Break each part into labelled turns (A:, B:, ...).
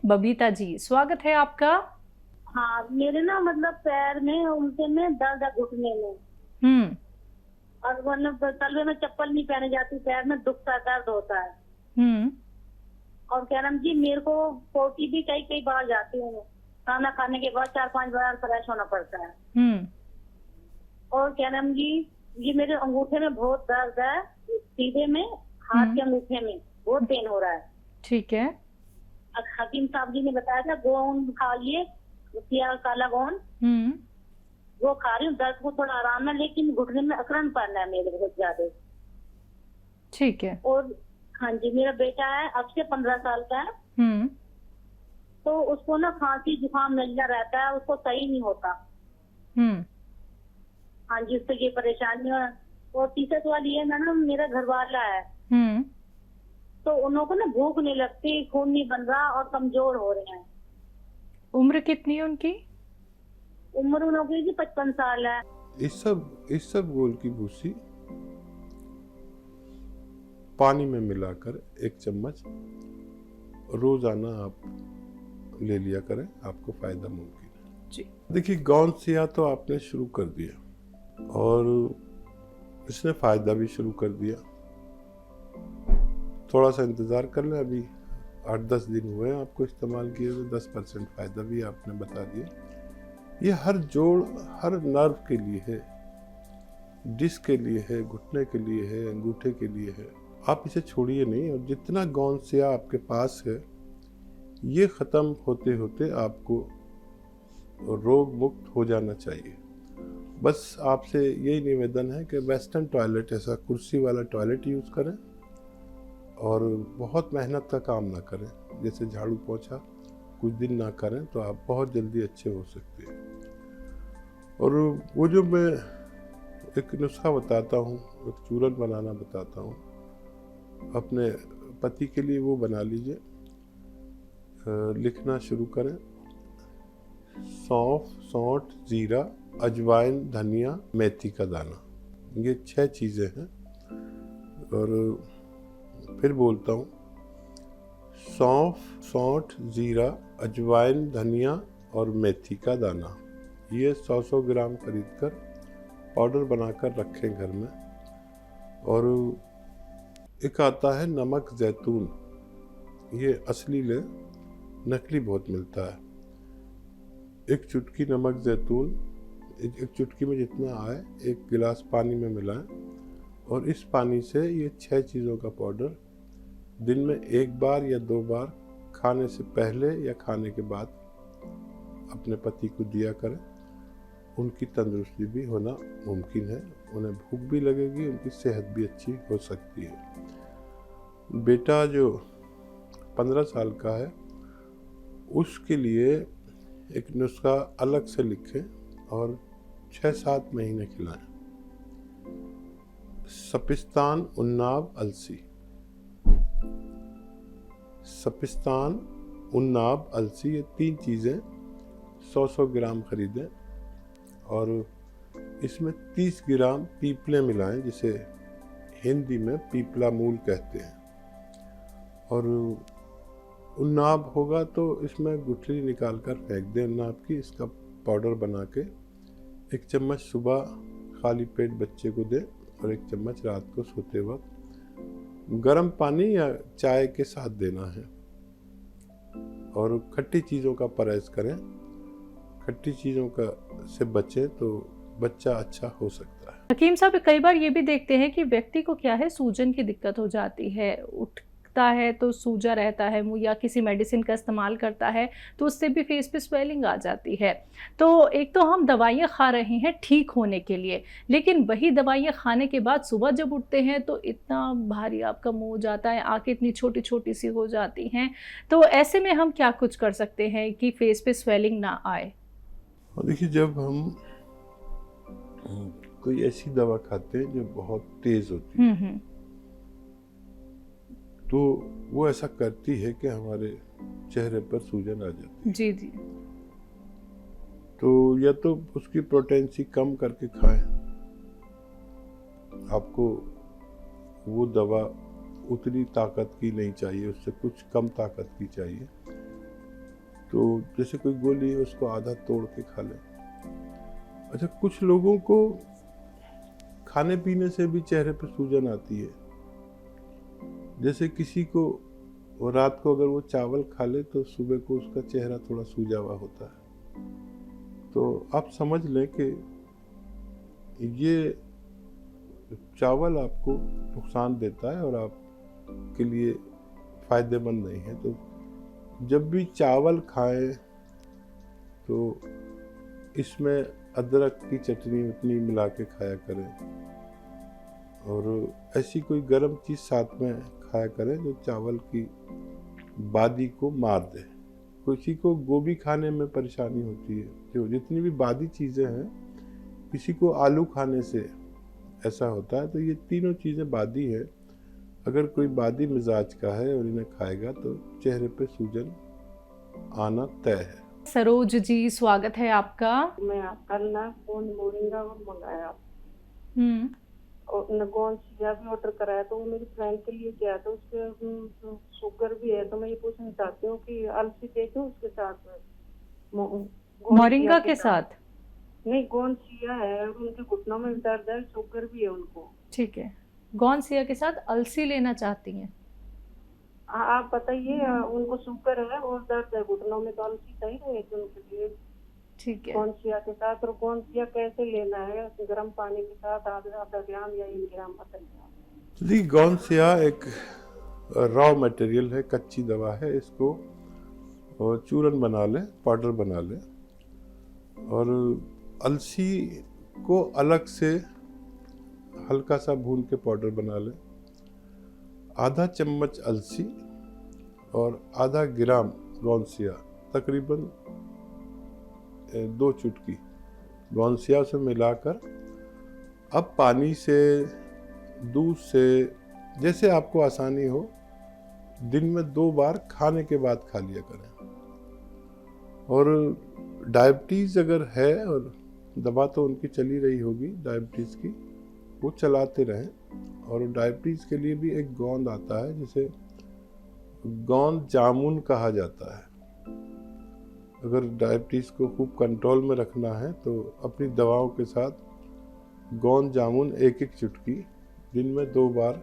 A: बबीता जी, स्वागत है आपका।
B: हाँ, मेरे ना मतलब पैर में उल्टे में दर्द है, घुटने में।
A: हम्म।
B: और मतलब तलवे में चप्पल नहीं पहने जाती, पैर में दुखता है, दर्द होता है।
A: हम्म।
B: और क्या नाम जी, मेरे को पोटी भी कई कई बार जाती हूँ। खाना खाने के बाद 4-5 बार फ्रेश होना पड़ता है।
A: हम्म।
B: और क्या नाम जी, ये मेरे अंगूठे में बहुत दर्द है, सीधे में, हाथ
A: हम्म।
B: के अंगूठे में बहुत पेन हो रहा है।
A: ठीक है।
B: अब हकीम साहब जी ने बताया था गोंद खा लिए, काला गोंद,
A: हम्म।
B: वो खा रही हूँ, दर्द को थोड़ा आराम है, लेकिन घुटने में अकड़न पड़ रहा है मेरे बहुत ज्यादा।
A: ठीक है।
B: और हाँ जी, मेरा बेटा है, अब से 15 साल का है।
A: हम्म।
B: तो उसको ना खांसी जुकाम लगा रहता है, उसको सही नहीं होता।
A: हम्म।
B: हाँ जी, उसको ये परेशानी है। और तीसरा सवाल ये है, मैडम मेरा घर वाला है,
A: हम्म।
B: तो उन लोगों को ना भूख नहीं लगती, खून नहीं बन रहा और कमजोर हो रहे हैं।
A: उम्र कितनी है उनकी?
B: उम्र उन लोगों की 55 साल है।
C: इस सब गोल की भूसी पानी में मिलाकर 1 चम्मच रोजाना आप ले लिया करें, आपको फायदा मुमकिन है।
A: जी।
C: देखिए, गौन सिया तो आपने शुरू कर दिया और इसने फायदा भी शुरू कर दिया। थोड़ा सा इंतजार कर लें, अभी 8-10 दिन हुए हैं आपको इस्तेमाल किए हुए, 10% फायदा भी आपने बता दिया। ये हर जोड़, हर नर्व के लिए है, डिस्क के लिए है, घुटने के लिए है, अंगूठे के लिए है। आप इसे छोड़िए नहीं, और जितना गौन सिया आपके पास है, ये ख़त्म होते होते आपको रोग मुक्त हो जाना चाहिए। बस आपसे यही निवेदन है कि वेस्टर्न टॉयलेट, ऐसा कुर्सी वाला टॉयलेट यूज़ करें और बहुत मेहनत का काम ना करें। जैसे झाड़ू पोछा कुछ दिन ना करें तो आप बहुत जल्दी अच्छे हो सकते हैं। और वो जो मैं एक नुस्खा बताता हूँ, एक चूरन बनाना बताता हूँ, अपने पति के लिए वो बना लीजिए। लिखना शुरू करें। सौंफ, सौंठ, जीरा, अजवाइन, धनिया, मेथी का दाना, ये 6 चीज़ें हैं। और फिर बोलता हूँ, सौंफ, सौंठ, जीरा, अजवाइन, धनिया और मेथी का दाना, ये 100-100 ग्राम खरीद कर पाउडर बनाकर रखें घर में। और एक आता है नमक जैतून, ये असली ले, नकली बहुत मिलता है। एक चुटकी नमक जैतून, एक चुटकी में जितना आए, 1 गिलास पानी में मिलाएं और इस पानी से ये 6 चीज़ों का पाउडर दिन में 1 बार या 2 बार खाने से पहले या खाने के बाद अपने पति को दिया करें। उनकी तंदुरुस्ती भी होना मुमकिन है, उन्हें भूख भी लगेगी, उनकी सेहत भी अच्छी हो सकती है। बेटा जो 15 साल का है, उसके लिए एक नुस्खा अलग से लिखें और 6-7 महीने खिलाएं। सपिस्तान, उन्नाव, अलसी। सपिस्तान, उन्नाव, अलसी, ये 3 चीज़ें 100-100 ग्राम खरीदें और इसमें 30 ग्राम पीपले मिलाएं, जिसे हिंदी में पीपला मूल कहते हैं। और उन्नाव होगा तो इसमें गुठली निकाल कर फेंक दें उन्नाव की। इसका पाउडर बना के 1 चम्मच सुबह खाली पेट बच्चे को दें और 1 चम्मच रात को सोते वक्त गर्म पानी या चाय के साथ देना है। और खट्टी चीज़ों का परहेज करें, खट्टी चीज़ों का से बचें तो बच्चा अच्छा हो सकता है।
A: हकीम साहब, कई बार ये भी देखते हैं कि व्यक्ति को क्या है, सूजन की दिक्कत हो जाती है, उठता है तो सूजा रहता है मुंह, या किसी मेडिसिन का इस्तेमाल करता है तो उससे भी फेस पे स्वेलिंग आ जाती है। तो एक तो हम दवाइयाँ खा रहे हैं ठीक होने के लिए, लेकिन वही दवाइयाँ खाने के बाद सुबह जब उठते हैं तो इतना भारी आपका मुंह हो जाता है, आंखें इतनी छोटी छोटी सी हो जाती हैं। तो ऐसे में हम क्या कुछ कर सकते हैं कि फेस पे स्वेलिंग ना आए?
C: और देखिए, जब हम कोई ऐसी दवा खाते हैं जो बहुत तेज होती है, तो वो ऐसा करती है कि हमारे चेहरे पर सूजन आ जाती है।
A: जी जी।
C: तो या तो उसकी पोटेंसी कम करके खाएं, आपको वो दवा उतनी ताकत की नहीं चाहिए, उससे कुछ कम ताकत की चाहिए। तो जैसे कोई गोली है उसको आधा तोड़ के खा ले। अच्छा, कुछ लोगों को खाने पीने से भी चेहरे पे सूजन आती है। जैसे किसी को रात को अगर वो चावल खा ले तो सुबह को उसका चेहरा थोड़ा सूजा हुआ होता है। तो आप समझ लें कि ये चावल आपको नुकसान देता है और आपके लिए फ़ायदेमंद नहीं है। तो जब भी चावल खाएं तो इसमें अदरक की चटनी उतनी मिला के खाया करें, और ऐसी कोई गर्म चीज़ साथ में खाया करें जो चावल की बादी को मार दे। किसी को गोभी खाने में परेशानी होती है, जो जितनी भी बादी चीज़ें हैं, किसी को आलू खाने से ऐसा होता है। तो ये तीनों चीज़ें बादी है। अगर कोई बादी मिजाज का है और इन्हें खाएगा तो चेहरे पे सूजन आना तय है।
A: सरोज जी, स्वागत है आपका।
D: मैं कल ना फोन मोरिंगा और मंगाया
A: हम्म।
D: और नगौन सिया भी ऑर्डर कराया, तो वो मेरी फ्रेंड के लिए किया, तो उसके शुगर भी है। तो मैं ये पूछना चाहती हूँ कि अलसी दे दूँ उसके साथ
A: मोरिंगा के साथ?
D: नहीं, गोन सिया है और उनके घुटनों में भी दर्द है, शुगर भी है उनको।
A: ठीक है, गौन सिया के साथ अलसी लेना चाहती हैं?
D: आप बताइए, उनको शुगर है और दर्द है घुटनों में, तो अलसी सही रहेगी उनके लिए?
A: ठीक है।
D: गोन सिया के साथ। और गोन सिया कैसे लेना है? गर्म पानी के साथ आधा ग्राम या 1 ग्राम बताइए।
C: जी, गौनसिया एक रॉ मटेरियल है, कच्ची दवा है। इसको चूरन बना लें, पाउडर बना लें, और अलसी को अलग से हल्का सा भून के पाउडर बना लें। आधा चम्मच अलसी और आधा ग्राम गौनसिया, तकरीबन 2 चुटकी गौनसिया से मिलाकर अब पानी से, दूध से, जैसे आपको आसानी हो, दिन में 2 बार खाने के बाद खा लिया करें। और डायबिटीज़ अगर है, और दवा तो उनकी चली रही होगी डायबिटीज़ की, वो चलाते रहें। और डायबिटीज़ के लिए भी एक गोंद आता है जिसे गोंद जामुन कहा जाता है। अगर डायबिटीज़ को खूब कंट्रोल में रखना है तो अपनी दवाओं के साथ गोंद जामुन 1-1 चुटकी दिन में 2 बार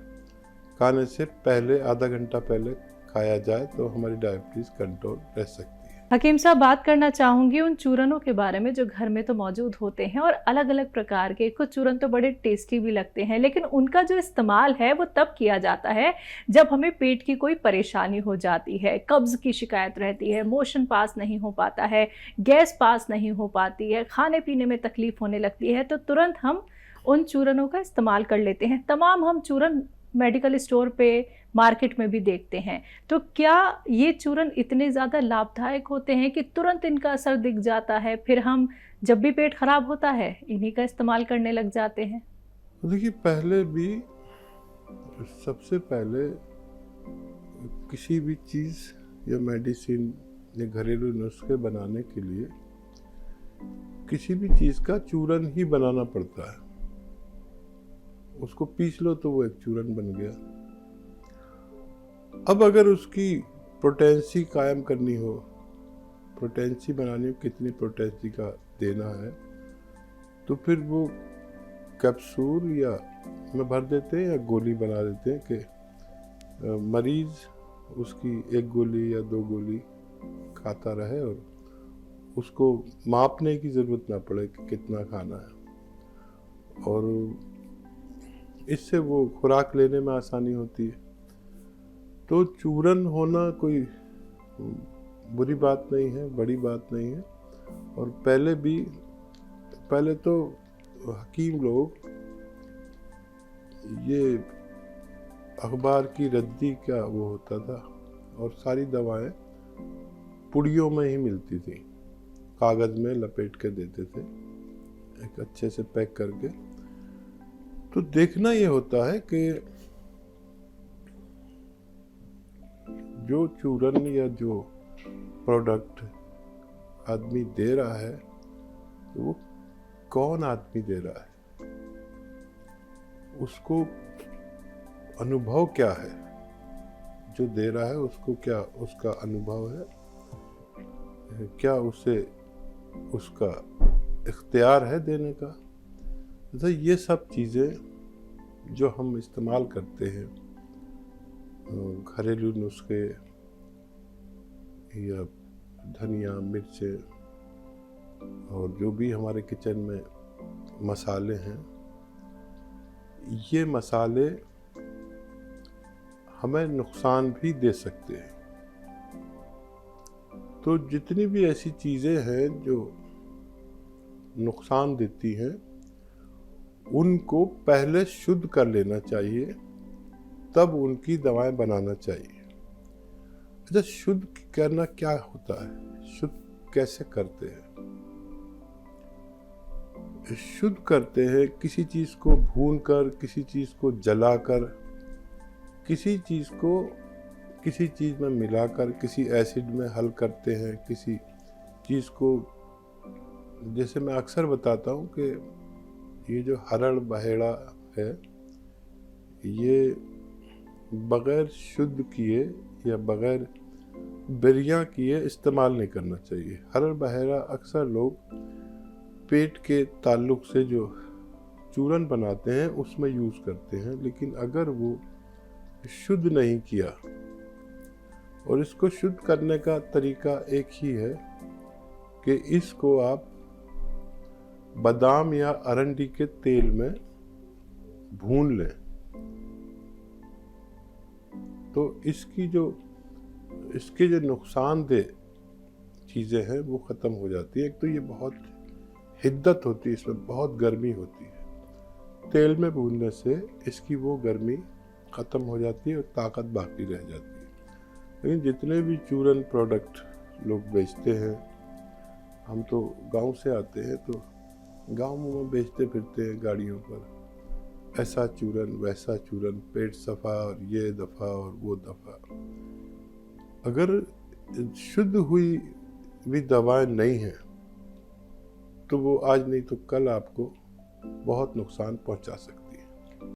C: खाने से पहले, आधा घंटा पहले खाया जाए तो हमारी डायबिटीज़ कंट्रोल रह सकती है।
A: हकीम साहब, बात करना चाहूँगी उन चूरनों के बारे में जो घर में तो मौजूद होते हैं और अलग अलग प्रकार के। कुछ चूरन तो बड़े टेस्टी भी लगते हैं, लेकिन उनका जो इस्तेमाल है वो तब किया जाता है जब हमें पेट की कोई परेशानी हो जाती है, कब्ज़ की शिकायत रहती है, मोशन पास नहीं हो पाता है, गैस पास नहीं हो पाती है, खाने पीने में तकलीफ़ होने लगती है, तो तुरंत हम उन चूरनों का इस्तेमाल कर लेते हैं। तमाम हम चूरन मेडिकल स्टोर पे, मार्केट में भी देखते हैं। तो क्या ये चूरन इतने ज़्यादा लाभदायक होते हैं कि तुरंत इनका असर दिख जाता है, फिर हम जब भी पेट खराब होता है इन्हीं का इस्तेमाल करने लग जाते हैं?
C: देखिए, पहले भी, सबसे पहले किसी भी चीज़ या मेडिसिन या घरेलू नुस्खे बनाने के लिए किसी भी चीज़ का चूरन ही बनाना पड़ता है। उसको पीस लो तो वो एक चूरन बन गया। अब अगर उसकी पोटेंसी कायम करनी हो, पोटेंसी बनानी हो, कितनी पोटेंसी का देना है, तो फिर वो कैप्सूल या में भर देते हैं या गोली बना देते हैं कि मरीज़ उसकी 1 गोली या 2 गोली खाता रहे और उसको मापने की ज़रूरत ना पड़े कि कितना खाना है। और इससे वो खुराक लेने में आसानी होती है। तो चूरन होना कोई बुरी बात नहीं है, बड़ी बात नहीं है। और पहले तो हकीम लोग ये अखबार की रद्दी का वो होता था, और सारी दवाएं पुड़ियों में ही मिलती थी, कागज़ में लपेट के देते थे, एक अच्छे से पैक करके। तो देखना ये होता है कि जो चूरन या जो प्रोडक्ट आदमी दे रहा है, तो वो कौन आदमी दे रहा है, उसको अनुभव क्या है, जो दे रहा है उसको क्या उसका अनुभव है, क्या उसे उसका इख्तियार है देने का? तो ये सब चीज़ें जो हम इस्तेमाल करते हैं, घरेलू नुस्खे या धनिया, मिर्चें और जो भी हमारे किचन में मसाले हैं, ये मसाले हमें नुकसान भी दे सकते हैं। तो जितनी भी ऐसी चीज़ें हैं जो नुकसान देती हैं, उनको पहले शुद्ध कर लेना चाहिए, तब उनकी दवाएं बनाना चाहिए। अच्छा, शुद्ध करना क्या होता है? शुद्ध कैसे करते हैं? शुद्ध करते हैं किसी चीज़ को भूनकर, किसी चीज़ को जलाकर, किसी चीज़ को किसी चीज़ में मिलाकर, किसी एसिड में हल करते हैं, किसी चीज़ को, जैसे मैं अक्सर बताता हूँ कि ये जो हरड़ बहेड़ा है, ये बग़ैर शुद्ध किए या बग़ैर बिरियाँ किए इस्तेमाल नहीं करना चाहिए। हरड़ बहेड़ा अक्सर लोग पेट के ताल्लुक से जो चूरन बनाते हैं उसमें यूज़ करते हैं, लेकिन अगर वो शुद्ध नहीं किया, और इसको शुद्ध करने का तरीका एक ही है कि इसको आप बादाम या अरंडी के तेल में भून लें, तो इसके जो नुकसानदेह चीज़ें हैं वो ख़त्म हो जाती है। एक तो ये बहुत हिद्दत होती है, इसमें बहुत गर्मी होती है। तेल में भूनने से इसकी वो गर्मी ख़त्म हो जाती है और ताकत बाकी रह जाती है। लेकिन जितने भी चूरन प्रोडक्ट लोग बेचते हैं, हम तो गांव से आते हैं, तो गांव में बेचते फिरते हैं गाड़ियों पर, ऐसा चूरन वैसा चूरन, पेट सफ़ा और ये दफ़ा और वो दफ़ा। अगर शुद्ध हुई भी दवाएं नहीं हैं तो वो आज नहीं तो कल आपको बहुत नुकसान पहुंचा सकती है।